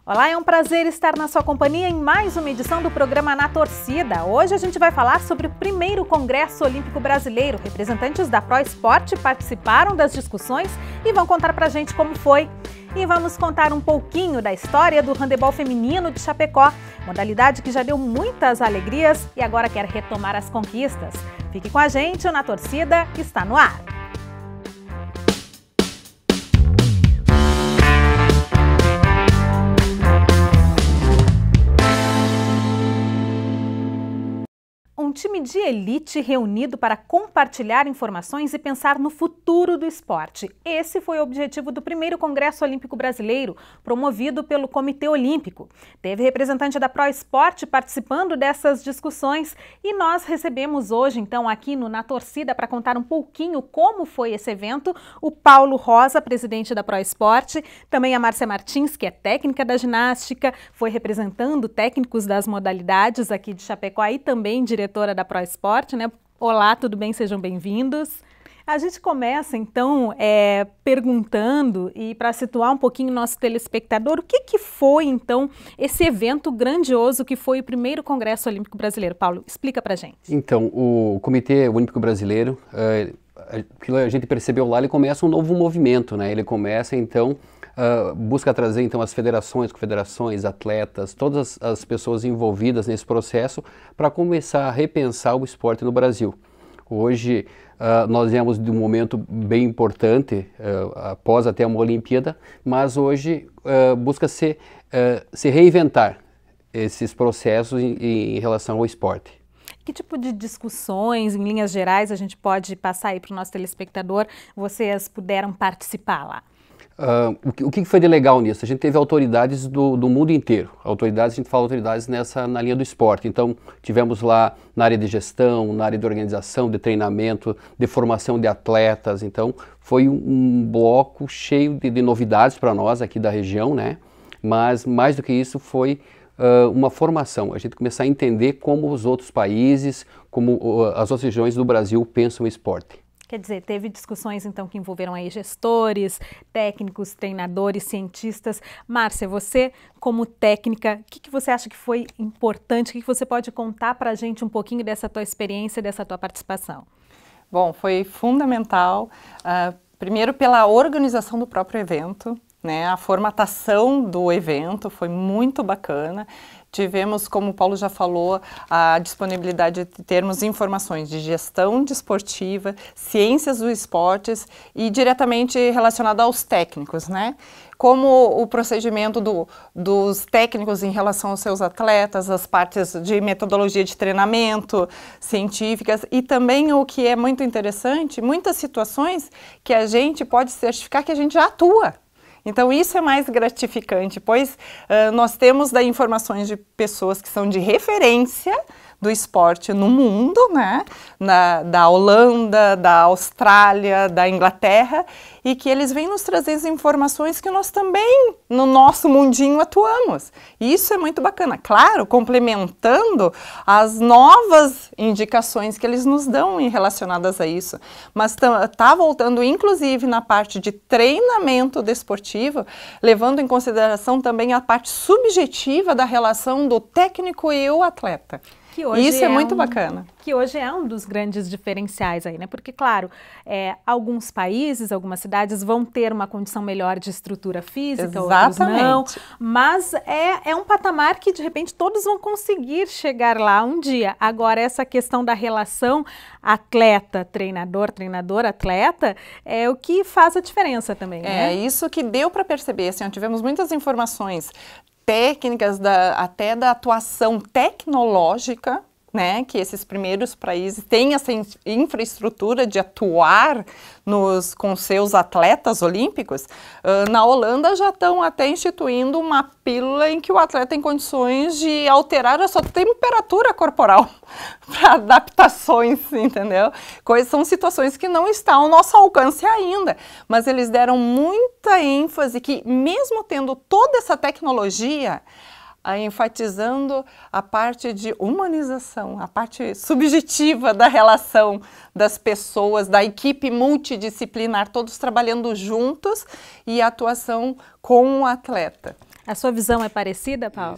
Olá, é um prazer estar na sua companhia em mais uma edição do programa Na Torcida. Hoje a gente vai falar sobre o primeiro Congresso Olímpico Brasileiro. Representantes da ProEsport participaram das discussões e vão contar pra gente como foi. E vamos contar um pouquinho da história do handebol feminino de Chapecó, modalidade que já deu muitas alegrias e agora quer retomar as conquistas. Fique com a gente, o Na Torcida está no ar. Um time de elite reunido para compartilhar informações e pensar no futuro do esporte. Esse foi o objetivo do primeiro Congresso Olímpico Brasileiro, promovido pelo Comitê Olímpico. Teve representante da ProEsport participando dessas discussões e nós recebemos hoje, então, aqui no Na Torcida, para contar um pouquinho como foi esse evento, o Paulo Rosa, presidente da ProEsport, também a Márcia Martins, que é técnica da ginástica, foi representando técnicos das modalidades aqui de Chapecó e também diretora da ProEsport, né? Olá, tudo bem? Sejam bem-vindos. A gente começa, então, perguntando, e para situar um pouquinho o nosso telespectador, o que foi, então, esse evento grandioso que foi o primeiro Congresso Olímpico Brasileiro? Paulo, explica pra gente. Então, o Comitê Olímpico Brasileiro, aquilo a gente percebeu lá, ele começa um novo movimento, né? Ele começa, então, busca trazer então as federações, confederações, atletas, todas as pessoas envolvidas nesse processo para começar a repensar o esporte no Brasil. Hoje nós viemos de um momento bem importante, após até uma Olimpíada, mas hoje busca se reinventar esses processos em relação ao esporte. Que tipo de discussões, em linhas gerais, a gente pode passar aí para o nosso telespectador, vocês puderam participar lá? O que foi de legal nisso? A gente teve autoridades do mundo inteiro. Autoridades, a gente fala autoridades na linha do esporte. Então, tivemos lá na área de gestão, na área de organização, de treinamento, de formação de atletas. Então, foi um bloco cheio de novidades para nós aqui da região, né? Mas, mais do que isso, foi uma formação. A gente começar a entender como os outros países, como as outras regiões do Brasil pensam o esporte. Quer dizer, teve discussões, então, que envolveram aí gestores, técnicos, treinadores, cientistas. Márcia, você, como técnica, o que você acha que foi importante? O que você pode contar para a gente um pouquinho dessa tua experiência, dessa tua participação? Bom, foi fundamental, primeiro pela organização do próprio evento, né? A formatação do evento foi muito bacana. Tivemos, como o Paulo já falou, a disponibilidade de termos informações de gestão desportiva, ciências dos esportes e diretamente relacionado aos técnicos, né? Como o procedimento dos técnicos em relação aos seus atletas, as partes de metodologia de treinamento, científicas e também o que é muito interessante, muitas situações que a gente pode certificar que a gente já atua. Então isso é mais gratificante, pois nós temos daí informações de pessoas que são de referência do esporte no mundo, né? Da Holanda, da Austrália, da Inglaterra, e que eles vêm nos trazer as informações que nós também, no nosso mundinho, atuamos. E isso é muito bacana. Claro, complementando as novas indicações que eles nos dão relacionadas a isso. Mas tá voltando, inclusive, na parte de treinamento desportivo, levando em consideração também a parte subjetiva da relação do técnico e o atleta. Isso é muito bacana. Que hoje é um dos grandes diferenciais aí, né? Porque, claro, alguns países, algumas cidades vão ter uma condição melhor de estrutura física, outros não. Mas é um patamar que, de repente, todos vão conseguir chegar lá um dia. Agora, essa questão da relação atleta-treinador, treinador-atleta, é o que faz a diferença também, né? É isso que deu para perceber. Assim, tivemos muitas informações técnicas, até da atuação tecnológica, né, que esses primeiros países têm essa infraestrutura de atuar com seus atletas olímpicos. Na Holanda já estão até instituindo uma pílula em que o atleta tem condições de alterar a sua temperatura corporal para adaptações, entendeu? São situações que não estão ao nosso alcance ainda, mas eles deram muita ênfase que, mesmo tendo toda essa tecnologia, enfatizando a parte de humanização, a parte subjetiva da relação das pessoas, da equipe multidisciplinar, todos trabalhando juntos e a atuação com o atleta. A sua visão é parecida, Paulo?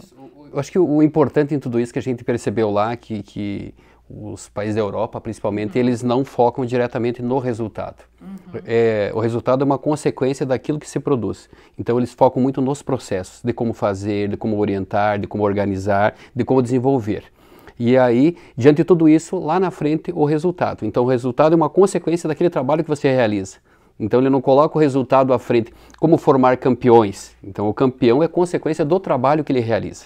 Eu acho que o importante em tudo isso que a gente percebeu lá, que os países da Europa, principalmente, eles não focam diretamente no resultado. O resultado é uma consequência daquilo que se produz. Então, eles focam muito nos processos, de como fazer, de como orientar, de como organizar, de como desenvolver. E aí, diante de tudo isso, lá na frente, o resultado. Então, o resultado é uma consequência daquele trabalho que você realiza. Então, ele não coloca o resultado à frente, como formar campeões. Então, o campeão é consequência do trabalho que ele realiza.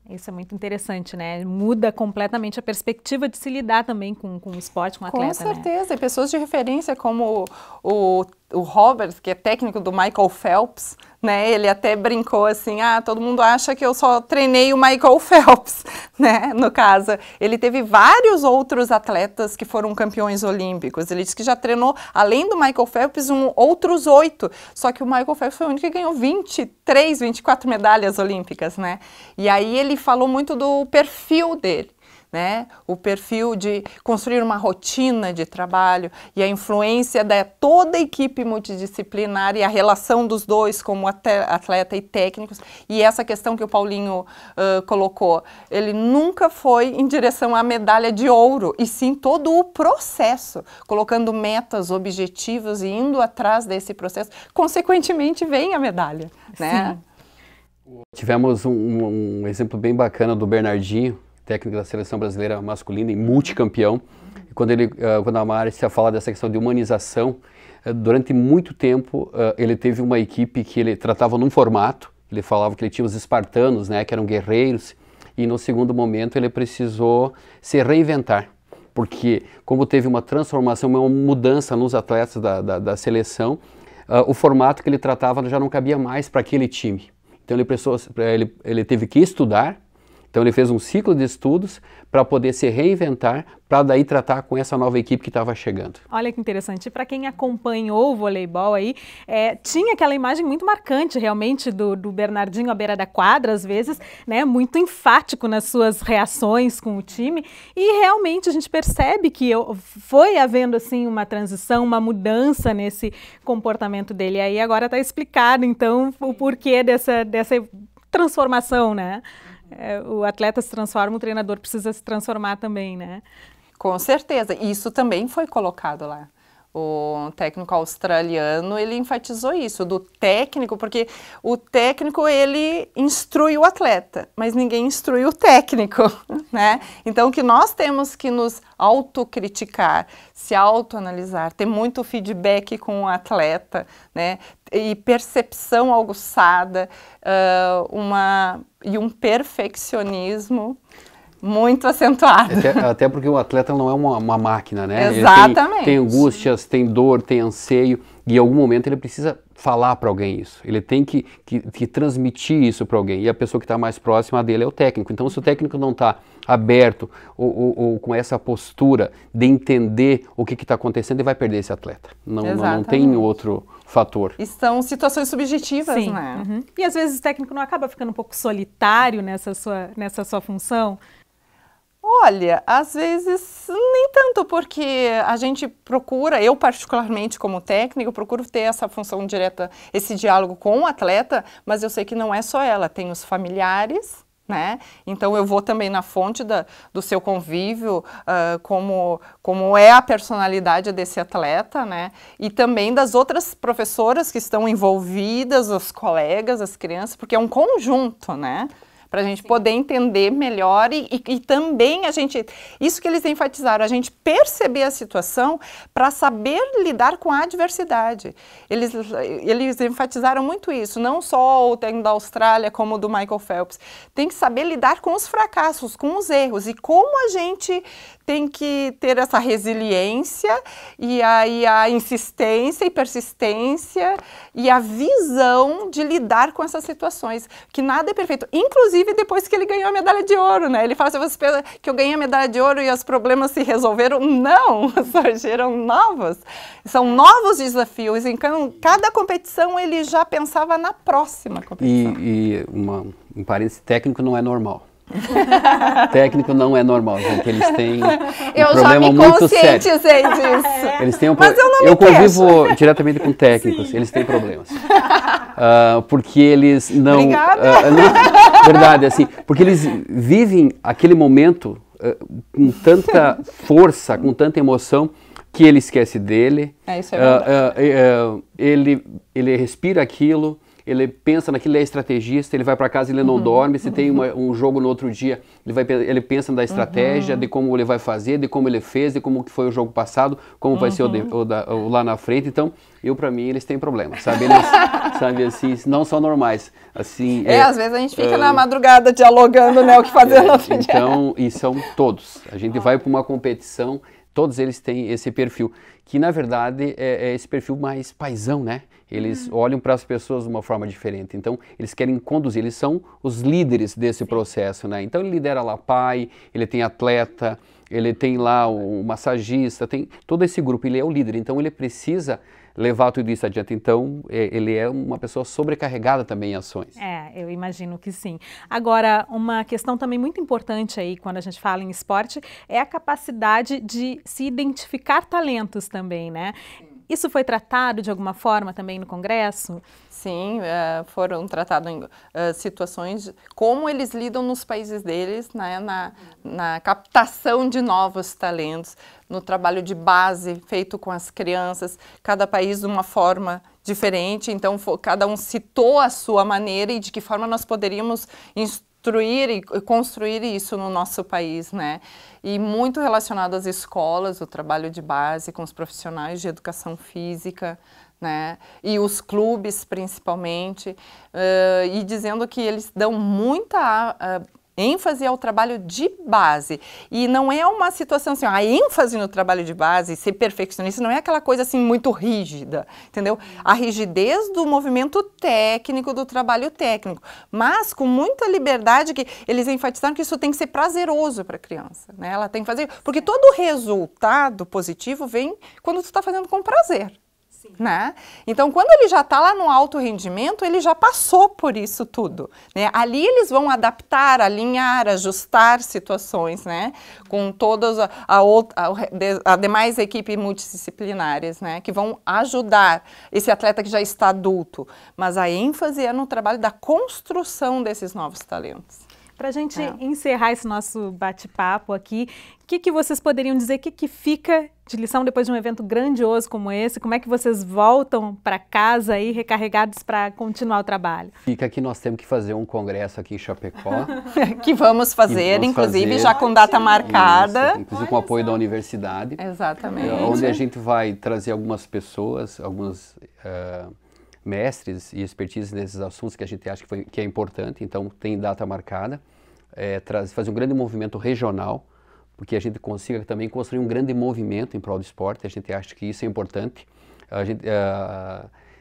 Isso é muito interessante, né? Muda completamente a perspectiva de se lidar também com o esporte, com o atleta, Com certeza, né? E pessoas de referência como o Roberts, que é técnico do Michael Phelps, né? Ele até brincou assim, todo mundo acha que eu só treinei o Michael Phelps, né? No caso, ele teve vários outros atletas que foram campeões olímpicos. Ele disse que já treinou, além do Michael Phelps, outros 8. Só que o Michael Phelps foi o único que ganhou 23, 24 medalhas olímpicas, né? E aí ele falou muito do perfil dele. Né? O perfil de construir uma rotina de trabalho e a influência de toda a equipe multidisciplinar e a relação dos dois como atleta e técnicos, e essa questão que o Paulinho colocou, ele nunca foi em direção à medalha de ouro, e sim todo o processo, colocando metas, objetivos e indo atrás desse processo, consequentemente vem a medalha, né? Tivemos um exemplo bem bacana do Bernardinho, técnico da seleção brasileira masculina e multicampeão. E quando a Márcia fala dessa questão de humanização, durante muito tempo ele teve uma equipe que ele tratava num formato, ele falava que ele tinha os espartanos, né, que eram guerreiros, e no segundo momento ele precisou se reinventar, porque como teve uma transformação, uma mudança nos atletas da seleção, o formato que ele tratava já não cabia mais para aquele time. Então ele teve que estudar. Então ele fez um ciclo de estudos para poder se reinventar, para daí tratar com essa nova equipe que estava chegando. Olha que interessante, para quem acompanhou o voleibol aí, tinha aquela imagem muito marcante realmente do Bernardinho à beira da quadra, às vezes, né, muito enfático nas suas reações com o time, e realmente a gente percebe que foi havendo assim uma transição, uma mudança nesse comportamento dele. E aí agora está explicado então o porquê dessa transformação, né? O atleta se transforma, o treinador precisa se transformar também, né? Com certeza, isso também foi colocado lá. O técnico australiano, ele enfatizou isso, do técnico, porque o técnico, ele instrui o atleta, mas ninguém instrui o técnico, né? Então, que nós temos que nos autocriticar, se autoanalisar, ter muito feedback com o atleta, né? E percepção aguçada, e um perfeccionismo muito acentuado. Até porque o atleta não é uma máquina, né? Exatamente. Ele tem angústias, tem dor, tem anseio, e em algum momento ele precisa falar para alguém isso. Ele tem que transmitir isso para alguém, e a pessoa que está mais próxima dele é o técnico. Então, se o técnico não está aberto ou com essa postura de entender o que está acontecendo, ele vai perder esse atleta. Não tem outro fator. E são situações subjetivas, sim, né? Uhum. E às vezes o técnico não acaba ficando um pouco solitário nessa sua função? Olha, às vezes nem tanto, porque a gente procura, eu particularmente como técnico, procuro ter essa função direta, esse diálogo com o atleta, mas eu sei que não é só ela, tem os familiares, né? Então eu vou também na fonte do seu convívio, como é a personalidade desse atleta, né? E também das outras professoras que estão envolvidas, os colegas, as crianças, porque é um conjunto, né? Para a gente poder entender melhor e também isso que eles enfatizaram, a gente perceber a situação para saber lidar com a adversidade. Eles enfatizaram muito isso, não só o técnico da Austrália como o do Michael Phelps. Tem que saber lidar com os fracassos, com os erros e como a gente tem que ter essa resiliência e aí a insistência e persistência e a visão de lidar com essas situações, que nada é perfeito. Inclusive depois que ele ganhou a medalha de ouro, né? Ele fala assim, você pensa que eu ganhei a medalha de ouro e os problemas se resolveram? Não, surgiram novos. São novos desafios. Então, cada competição ele já pensava na próxima competição. E um parênteses, técnico não é normal. Técnico não é normal, gente. Eles têm um problema muito sério. Eu já me conscientizei disso. Eles têm Mas eu não me convivo diretamente com técnicos, eles têm problemas. porque eles não... Obrigada! Verdade, assim, porque eles vivem aquele momento com tanta força, com tanta emoção, que ele esquece dele. Isso é verdade. Ele respira aquilo, ele pensa naquilo, ele é estrategista, ele vai para casa e ele não dorme, se tem um jogo no outro dia, ele pensa na estratégia, de como ele vai fazer, de como ele fez, de como foi o jogo passado, como vai ser o lá na frente. Então, para mim, eles têm problemas, sabe? Eles, sabe, assim, não são normais. Assim, às vezes a gente fica na madrugada dialogando, né, o que fazer no outro dia. Então, e são todos. A gente vai para uma competição, todos eles têm esse perfil, que na verdade é esse perfil mais paizão, né? Eles olham para as pessoas de uma forma diferente, então eles querem conduzir, eles são os líderes desse processo, né? Então ele lidera lá pai, ele tem atleta, ele tem lá o massagista, tem todo esse grupo, ele é o líder, então ele precisa levar tudo isso adiante. Então, ele é uma pessoa sobrecarregada também em ações. Eu imagino que sim. Agora, uma questão também muito importante aí, quando a gente fala em esporte, é a capacidade de se identificar talentos também, né? Isso foi tratado de alguma forma também no Congresso? Sim, foram tratadas situações, como eles lidam nos países deles, né, na captação de novos talentos, no trabalho de base feito com as crianças, cada país de uma forma diferente, então cada um citou a sua maneira e de que forma nós poderíamos instruir e construir isso no nosso país, né? E muito relacionado às escolas, o trabalho de base com os profissionais de educação física, né? E os clubes principalmente, e dizendo que eles dão muita ênfase ao trabalho de base. E não é uma situação assim, a ênfase no trabalho de base, ser perfeccionista, não é aquela coisa assim muito rígida, entendeu? A rigidez do movimento técnico, do trabalho técnico, mas com muita liberdade, que eles enfatizaram que isso tem que ser prazeroso para a criança, né? Ela tem que fazer, porque todo resultado positivo vem quando tu está fazendo com prazer. Né? Então, quando ele já está lá no alto rendimento, ele já passou por isso tudo, né? Ali eles vão adaptar, alinhar, ajustar situações, né? Com todas a demais equipes multidisciplinares, né? Que vão ajudar esse atleta que já está adulto. Mas a ênfase é no trabalho da construção desses novos talentos. Para a gente encerrar esse nosso bate-papo aqui, o que vocês poderiam dizer, o que fica de lição depois de um evento grandioso como esse? Como é que vocês voltam para casa aí recarregados para continuar o trabalho? Fica que nós temos que fazer um congresso aqui em Chapecó. que vamos fazer, inclusive já com data marcada. Isso, inclusive com o apoio da universidade. Exatamente. Onde a gente vai trazer algumas pessoas, alguns mestres e expertise nesses assuntos que a gente acha que é importante, então tem data marcada, fazer um grande movimento regional, porque a gente consiga também construir um grande movimento em prol do esporte, a gente acha que isso é importante.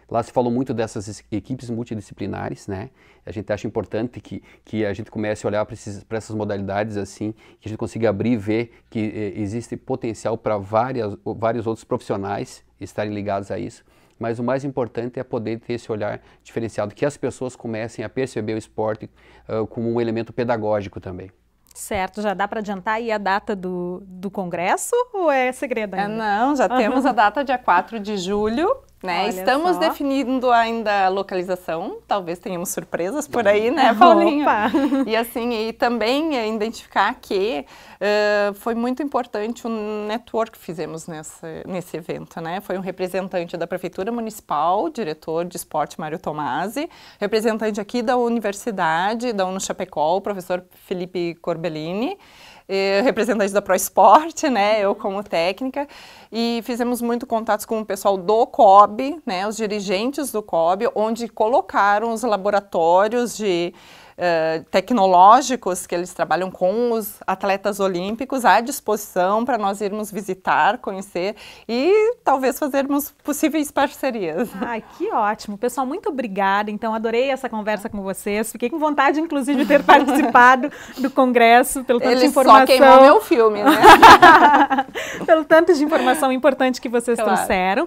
Lá se falou muito dessas equipes multidisciplinares, né? A gente acha importante que a gente comece a olhar para essas modalidades assim, que a gente consiga abrir e ver que existe potencial para vários outros profissionais estarem ligados a isso. Mas o mais importante é poder ter esse olhar diferenciado, que as pessoas comecem a perceber o esporte como um elemento pedagógico também. Certo, já dá para adiantar aí a data do congresso ou é segredo ainda? Não, já temos a data dia 4 de julho. Né? Olha Estamos só. definindo ainda a localização, talvez tenhamos surpresas por aí, né, Paulinho? Opa. E assim, e também identificar que foi muito importante o network que fizemos nesse evento, né? Foi um representante da Prefeitura Municipal, diretor de esporte Mário Tomasi, representante aqui da Universidade, da UNO Chapecó, o professor Felipe Corbellini, representante da ProEsport, né, eu como técnica, e fizemos muito contatos com o pessoal do COB, né, os dirigentes do COB, onde colocaram os laboratórios tecnológicos que eles trabalham com os atletas olímpicos à disposição para nós irmos visitar, conhecer e talvez fazermos possíveis parcerias. Ai, que ótimo. Pessoal, muito obrigada. Então, adorei essa conversa com vocês. Fiquei com vontade, inclusive, de ter participado do congresso, pelo tanto de informação. Ele só queimou meu filme, né? Pelo tanto de informação importante que vocês trouxeram.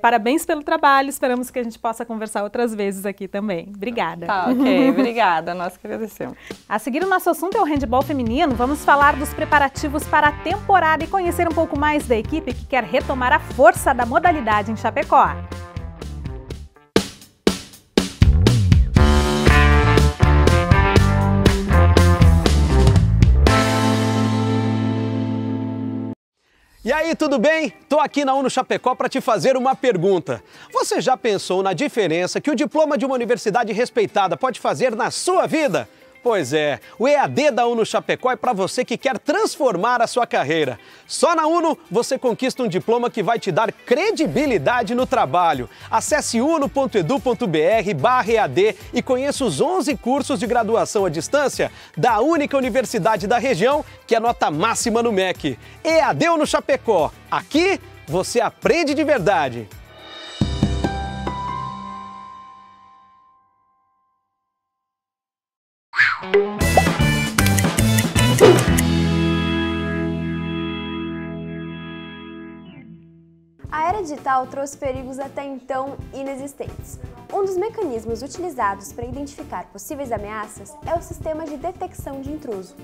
Parabéns pelo trabalho. Esperamos que a gente possa conversar outras vezes aqui também. Obrigada. Tá, ok. Obrigada. Nós que agradecemos. A seguir, o nosso assunto é o handebol feminino. Vamos falar dos preparativos para a temporada e conhecer um pouco mais da equipe que quer retomar a força da modalidade em Chapecó. aí, tudo bem? Tô aqui na UNO Chapecó para te fazer uma pergunta. Você já pensou na diferença que o diploma de uma universidade respeitada pode fazer na sua vida? Pois é, o EAD da UNO Chapecó é para você que quer transformar a sua carreira. Só na UNO você conquista um diploma que vai te dar credibilidade no trabalho. Acesse uno.edu.br/EAD e conheça os 11 cursos de graduação à distância da única universidade da região que é nota máxima no MEC. EAD UNO Chapecó. Aqui você aprende de verdade. A era digital trouxe perigos até então inexistentes. Um dos mecanismos utilizados para identificar possíveis ameaças é o sistema de detecção de intruso.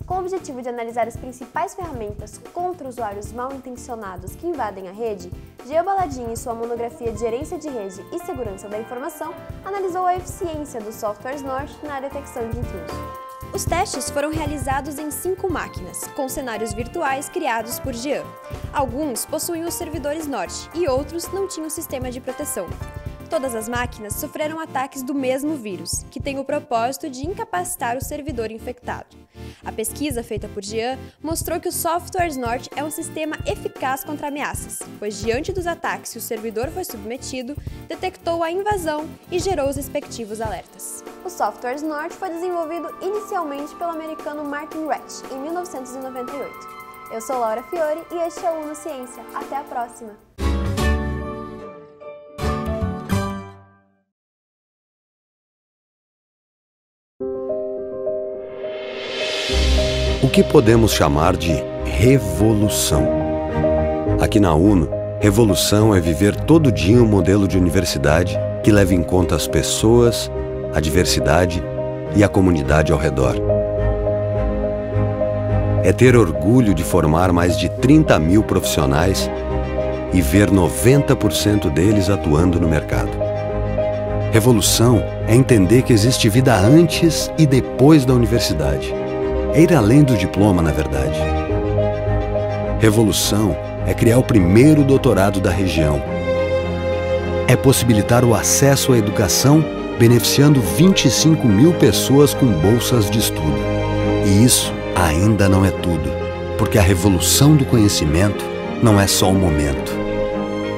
Com o objetivo de analisar as principais ferramentas contra usuários mal intencionados que invadem a rede, Jean Baladin, em sua monografia de Gerência de Rede e Segurança da Informação, analisou a eficiência dos softwares North na detecção de intruso. Os testes foram realizados em 5 máquinas, com cenários virtuais criados por Jean. Alguns possuíam os servidores North e outros não tinham sistema de proteção. Todas as máquinas sofreram ataques do mesmo vírus, que tem o propósito de incapacitar o servidor infectado. A pesquisa feita por Jean mostrou que o softwares North é um sistema eficaz contra ameaças, pois diante dos ataques que o servidor foi submetido, detectou a invasão e gerou os respectivos alertas. O softwares North foi desenvolvido inicialmente pelo americano Martin Ratch, em 1998. Eu sou Laura Fiore e este é o UNO Ciência. Até a próxima! O que podemos chamar de revolução? Aqui na UNO, revolução é viver todo dia um modelo de universidade que leva em conta as pessoas, a diversidade e a comunidade ao redor. É ter orgulho de formar mais de 30 mil profissionais e ver 90% deles atuando no mercado. Revolução é entender que existe vida antes e depois da universidade. É ir além do diploma, na verdade. Revolução é criar o primeiro doutorado da região. É possibilitar o acesso à educação, beneficiando 25 mil pessoas com bolsas de estudo. E isso ainda não é tudo, porque a revolução do conhecimento não é só um momento,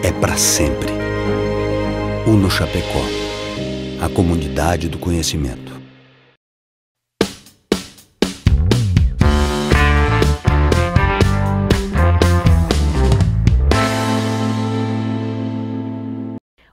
é para sempre. UNO Chapecó, a comunidade do conhecimento.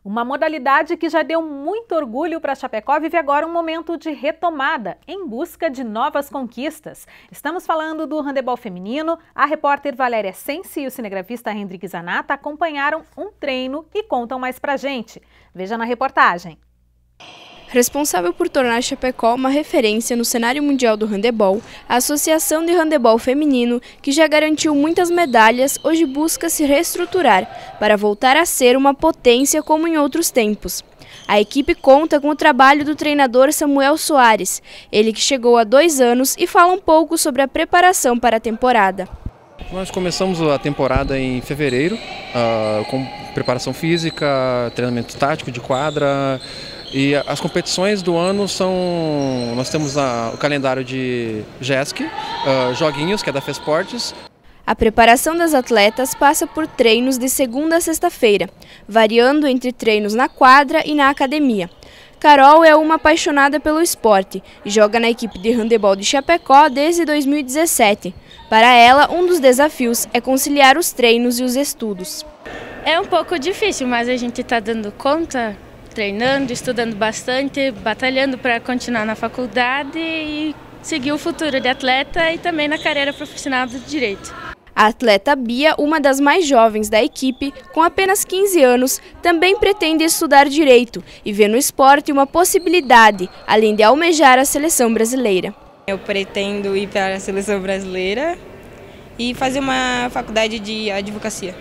Uma modalidade que já deu muito orgulho para Chapecó vive agora um momento de retomada, em busca de novas conquistas. Estamos falando do handebol feminino. A repórter Valéria Sensi e o cinegrafista Hendrik Zanata acompanharam um treino e contam mais pra gente. Veja na reportagem. Responsável por tornar Chapecó uma referência no cenário mundial do handebol, a Associação de Handebol Feminino, que já garantiu muitas medalhas, hoje busca se reestruturar para voltar a ser uma potência como em outros tempos. A equipe conta com o trabalho do treinador Samuel Soares, ele que chegou há 2 anos e fala um pouco sobre a preparação para a temporada. Nós começamos a temporada em fevereiro, com preparação física, treinamento tático de quadra. E as competições do ano são, nós temos o calendário de JESC, Joguinhos, que é da FESportes. A preparação das atletas passa por treinos de segunda a sexta-feira, variando entre treinos na quadra e na academia. Carol é uma apaixonada pelo esporte e joga na equipe de handebol de Chapecó desde 2017. Para ela, um dos desafios é conciliar os treinos e os estudos. É um pouco difícil, mas a gente está dando conta. Treinando, estudando bastante, batalhando para continuar na faculdade e seguir o futuro de atleta e também na carreira profissional do direito. A atleta Bia, uma das mais jovens da equipe, com apenas 15 anos, também pretende estudar direito e vê no esporte uma possibilidade, além de almejar a seleção brasileira. Eu pretendo ir para a seleção brasileira e fazer uma faculdade de advocacia.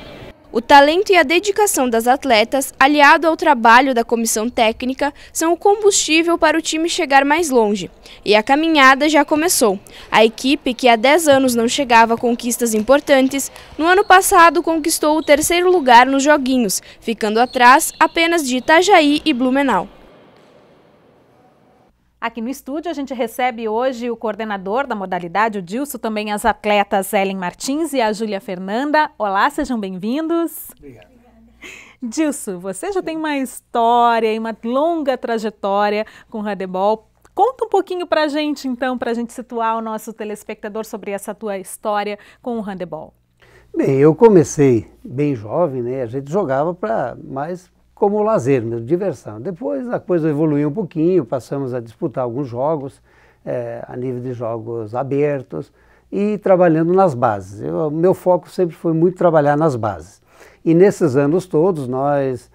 O talento e a dedicação das atletas, aliado ao trabalho da comissão técnica, são o combustível para o time chegar mais longe. E a caminhada já começou. A equipe, que há 10 anos não chegava a conquistas importantes, no ano passado conquistou o 3º lugar nos joguinhos, ficando atrás apenas de Itajaí e Blumenau. Aqui no estúdio a gente recebe hoje o coordenador da modalidade, o Dilson, também as atletas Ellen Martins e a Júlia Fernanda. Olá, sejam bem-vindos. Obrigado. Dilson, você já tem uma história e uma longa trajetória com o handebol. Conta um pouquinho pra gente, então, pra gente situar o nosso telespectador sobre essa tua história com o handebol. Bem, eu comecei bem jovem, né? A gente jogava para mais como lazer mesmo, diversão. Depois a coisa evoluiu um pouquinho, passamos a disputar alguns jogos, a nível de jogos abertos e trabalhando nas bases. Meu foco sempre foi muito trabalhar nas bases. E nesses anos todos nós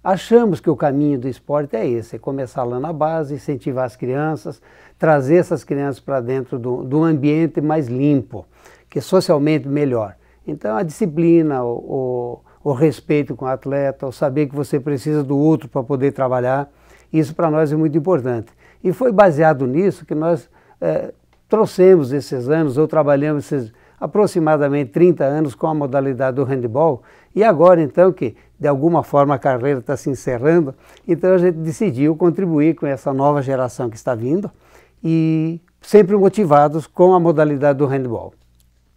achamos que o caminho do esporte é esse, é começar lá na base, incentivar as crianças, trazer essas crianças para dentro de um ambiente mais limpo, que é socialmente melhor. Então a disciplina, o respeito com o atleta, o saber que você precisa do outro para poder trabalhar, isso para nós é muito importante. E foi baseado nisso que nós trouxemos esses anos, ou trabalhamos esses aproximadamente 30 anos com a modalidade do handebol, e agora então que de alguma forma a carreira está se encerrando, então a gente decidiu contribuir com essa nova geração que está vindo, e sempre motivados com a modalidade do handebol.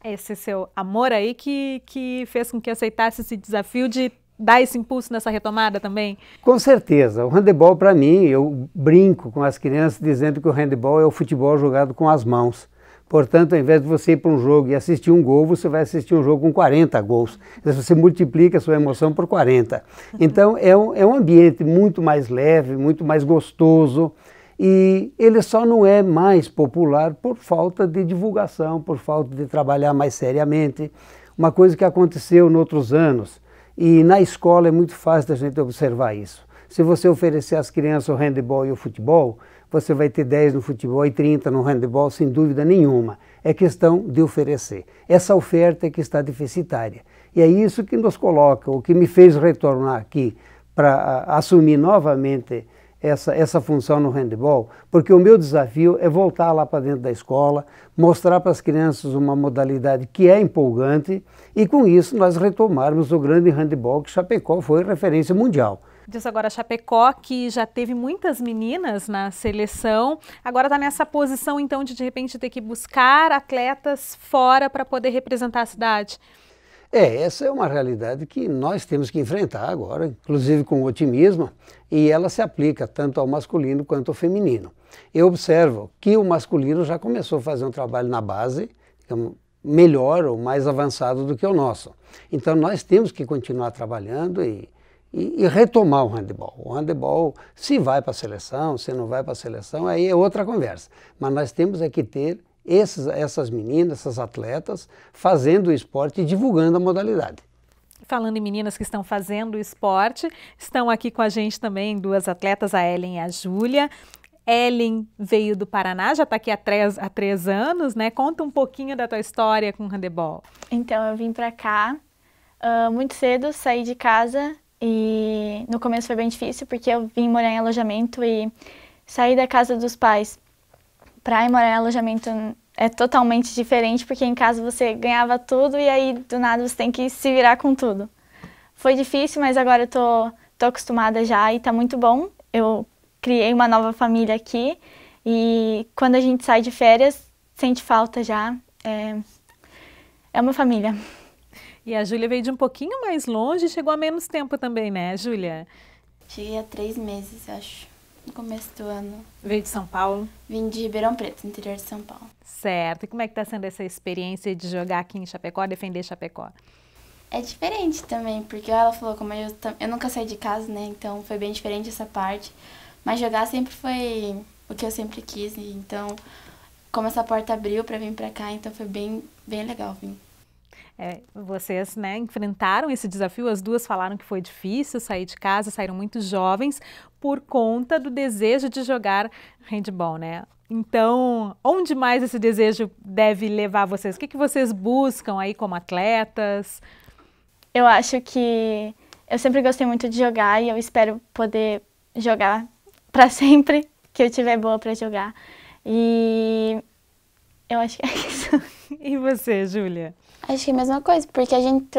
Esse seu amor aí que fez com que aceitasse esse desafio de dar esse impulso nessa retomada também? Com certeza. O handebol, para mim, eu brinco com as crianças dizendo que o handebol é o futebol jogado com as mãos. Portanto, ao invés de você ir para um jogo e assistir um gol, você vai assistir um jogo com 40 gols. Você multiplica a sua emoção por 40. Então, é um ambiente muito mais leve, muito mais gostoso. E ele só não é mais popular por falta de divulgação, por falta de trabalhar mais seriamente. Uma coisa que aconteceu em outros anos, e na escola é muito fácil da gente observar isso. Se você oferecer às crianças o handebol e o futebol, você vai ter 10 no futebol e 30 no handebol, sem dúvida nenhuma. É questão de oferecer. Essa oferta é que está deficitária. E é isso que nos coloca, o que me fez retornar aqui para assumir novamente essa função no handebol, porque o meu desafio é voltar lá para dentro da escola, mostrar para as crianças uma modalidade que é empolgante e com isso nós retomarmos o grande handebol que Chapecó foi referência mundial. Diz agora Chapecó, que já teve muitas meninas na seleção, agora está nessa posição então de repente ter que buscar atletas fora para poder representar a cidade. Essa é uma realidade que nós temos que enfrentar agora, inclusive com otimismo, e ela se aplica tanto ao masculino quanto ao feminino. Eu observo que o masculino já começou a fazer um trabalho na base, melhor ou mais avançado do que o nosso. Então nós temos que continuar trabalhando e retomar o handebol. O handebol, se vai para a seleção, se não vai para a seleção, aí é outra conversa. Mas nós temos que ter essas meninas, essas atletas, fazendo o esporte e divulgando a modalidade. Falando em meninas que estão fazendo o esporte, estão aqui com a gente também duas atletas, a Ellen e a Júlia. Ellen veio do Paraná, já está aqui há 3 anos, né? Conta um pouquinho da tua história com o handebol. Então, eu vim para cá muito cedo, saí de casa e no começo foi bem difícil porque eu vim morar em alojamento e sair da casa dos pais para ir morar em alojamento é totalmente diferente, porque em casa você ganhava tudo e aí do nada você tem que se virar com tudo. Foi difícil, mas agora eu tô acostumada já e tá muito bom. Eu criei uma nova família aqui e quando a gente sai de férias, sente falta já. É uma família. E a Júlia veio de um pouquinho mais longe e chegou há menos tempo também, né, Júlia? Cheguei há 3 meses, acho. No começo do ano. Veio de São Paulo? Vim de Ribeirão Preto, no interior de São Paulo. Certo. E como é que está sendo essa experiência de jogar aqui em Chapecó, defender Chapecó? É diferente também, porque ela falou, como eu nunca saí de casa, né? Então foi bem diferente essa parte. Mas jogar sempre foi o que eu sempre quis. Então, como essa porta abriu para vir para cá, então foi bem legal vir. Vocês, né, enfrentaram esse desafio, as duas falaram que foi difícil sair de casa, saíram muito jovens por conta do desejo de jogar handebol, né? Então, onde mais esse desejo deve levar vocês? O que vocês buscam aí como atletas? Eu acho que eu sempre gostei muito de jogar e eu espero poder jogar para sempre que eu tiver boa para jogar. E eu acho que é isso. E você, Júlia? Acho que é a mesma coisa, porque a gente...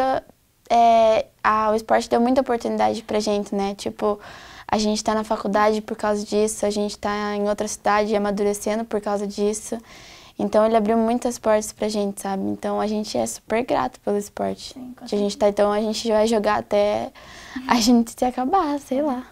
o esporte deu muita oportunidade pra gente, né? Tipo, a gente tá na faculdade por causa disso, a gente tá em outra cidade amadurecendo por causa disso. Então, ele abriu muitas portas pra gente, sabe? Então, a gente é super grato pelo esporte. Sim, que a gente tá, então, a gente vai jogar até a gente se acabar, sei lá.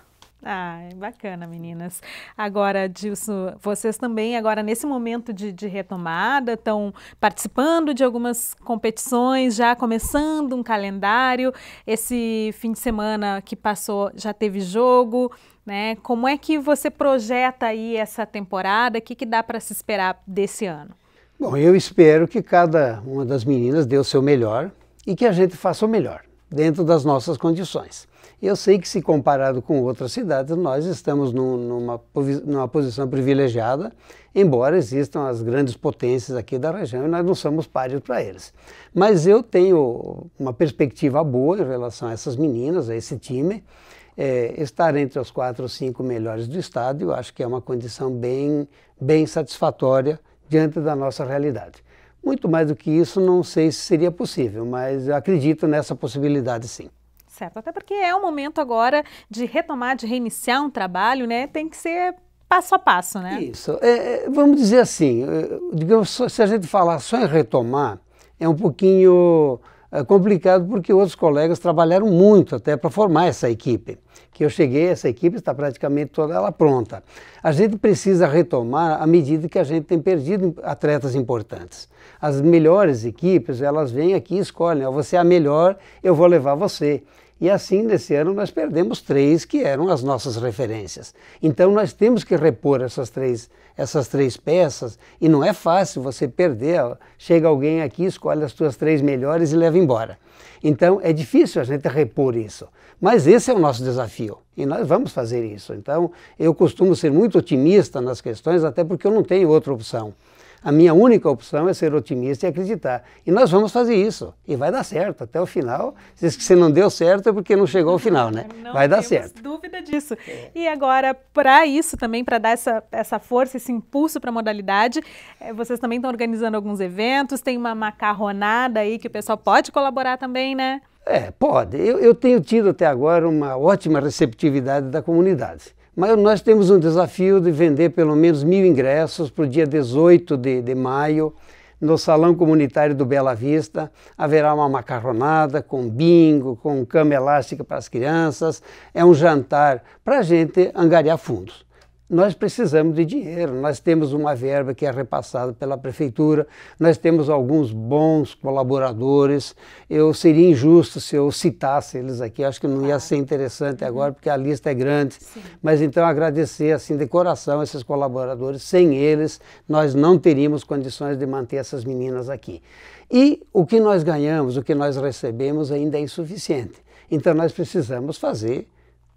Ah, bacana, meninas. Agora, Dilson, vocês também, agora nesse momento de retomada, estão participando de algumas competições, já começando um calendário. Esse fim de semana que passou já teve jogo, né? Como é que você projeta aí essa temporada? O que dá para se esperar desse ano? Bom, eu espero que cada uma das meninas dê o seu melhor e que a gente faça o melhor, dentro das nossas condições. Eu sei que, se comparado com outras cidades, nós estamos numa posição privilegiada, embora existam as grandes potências aqui da região e nós não somos páreos para eles. Mas eu tenho uma perspectiva boa em relação a essas meninas, a esse time. Estar entre os 4 ou 5 melhores do estado, eu acho que é uma condição bem satisfatória diante da nossa realidade. Muito mais do que isso, não sei se seria possível, mas eu acredito nessa possibilidade, sim. Certo, até porque é um momento agora de retomar, de reiniciar um trabalho, né? Tem que ser passo a passo, né? Isso. Vamos dizer assim, digamos, se a gente falar só em retomar, é um pouquinho complicado, porque outros colegas trabalharam muito até para formar essa equipe. Que eu cheguei, essa equipe está praticamente toda ela pronta. A gente precisa retomar à medida que a gente tem perdido atletas importantes. As melhores equipes, elas vêm aqui e escolhem, você é a melhor, eu vou levar você. E assim, nesse ano, nós perdemos 3 que eram as nossas referências. Então, nós temos que repor essas três peças, e não é fácil você perder. Chega alguém aqui, escolhe as suas 3 melhores e leva embora. Então, é difícil a gente repor isso. Mas esse é o nosso desafio, e nós vamos fazer isso. Então, eu costumo ser muito otimista nas questões, até porque eu não tenho outra opção. A minha única opção é ser otimista e acreditar. E nós vamos fazer isso. E vai dar certo até o final. Se não deu certo é porque não chegou ao final, né? Vai dar certo. Não temos dúvida disso. E agora, para isso também, para dar essa força, esse impulso para a modalidade, vocês também estão organizando alguns eventos, tem uma macarronada aí que o pessoal pode colaborar também, né? Pode. Eu tenho tido até agora uma ótima receptividade da comunidade. Mas nós temos um desafio de vender pelo menos 1.000 ingressos para o dia 18 de maio, no Salão Comunitário do Bela Vista. Haverá uma macarronada com bingo, com cama elástica para as crianças. É um jantar para a gente angariar fundos. Nós precisamos de dinheiro, nós temos uma verba que é repassada pela prefeitura, nós temos alguns bons colaboradores. Seria injusto se eu citasse eles aqui, acho que não ia ser interessante agora, porque a lista é grande. Sim. Mas então agradecer assim de coração esses colaboradores. Sem eles, nós não teríamos condições de manter essas meninas aqui. E o que nós ganhamos, o que nós recebemos ainda é insuficiente. Então nós precisamos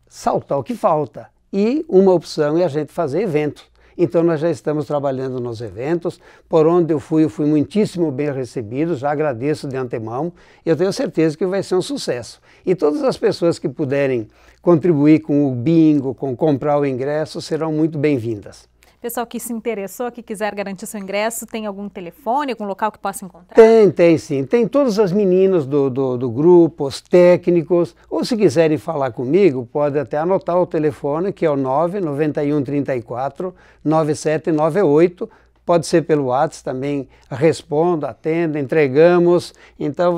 saltar o que falta. E uma opção é a gente fazer evento. Então nós já estamos trabalhando nos eventos. Por onde eu fui muitíssimo bem recebido, já agradeço de antemão. Eu tenho certeza que vai ser um sucesso. E todas as pessoas que puderem contribuir com o bingo, com comprar o ingresso, serão muito bem-vindas. Pessoal que se interessou, que quiser garantir seu ingresso, tem algum telefone, algum local que possa encontrar? Tem sim. Tem todas as meninas do grupo, os técnicos, ou se quiserem falar comigo, pode até anotar o telefone, que é o 991 34 9798. Pode ser pelo WhatsApp também, respondo, atendo, entregamos. Então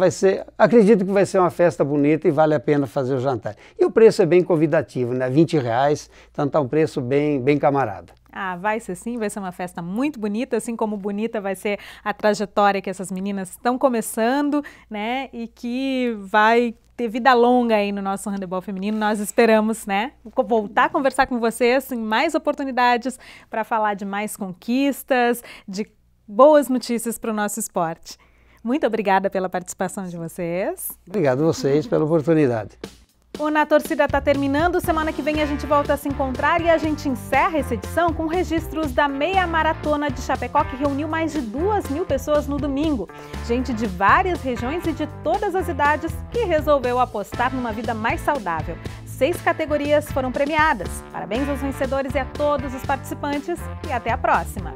acredito que vai ser uma festa bonita e vale a pena fazer o jantar. E o preço é bem convidativo, né? R$20, então está um preço bem camarada. Vai ser sim, vai ser uma festa muito bonita, assim como bonita vai ser a trajetória que essas meninas estão começando, né? E que vai ter vida longa aí no nosso handebol feminino. Nós esperamos, né, voltar a conversar com vocês em mais oportunidades para falar de mais conquistas, de boas notícias para o nosso esporte. Muito obrigada pela participação de vocês. Obrigado a vocês pela oportunidade. O Na Torcida está terminando, semana que vem a gente volta a se encontrar e a gente encerra essa edição com registros da meia maratona de Chapecó, que reuniu mais de 2.000 pessoas no domingo. Gente de várias regiões e de todas as idades que resolveu apostar numa vida mais saudável. 6 categorias foram premiadas. Parabéns aos vencedores e a todos os participantes e até a próxima!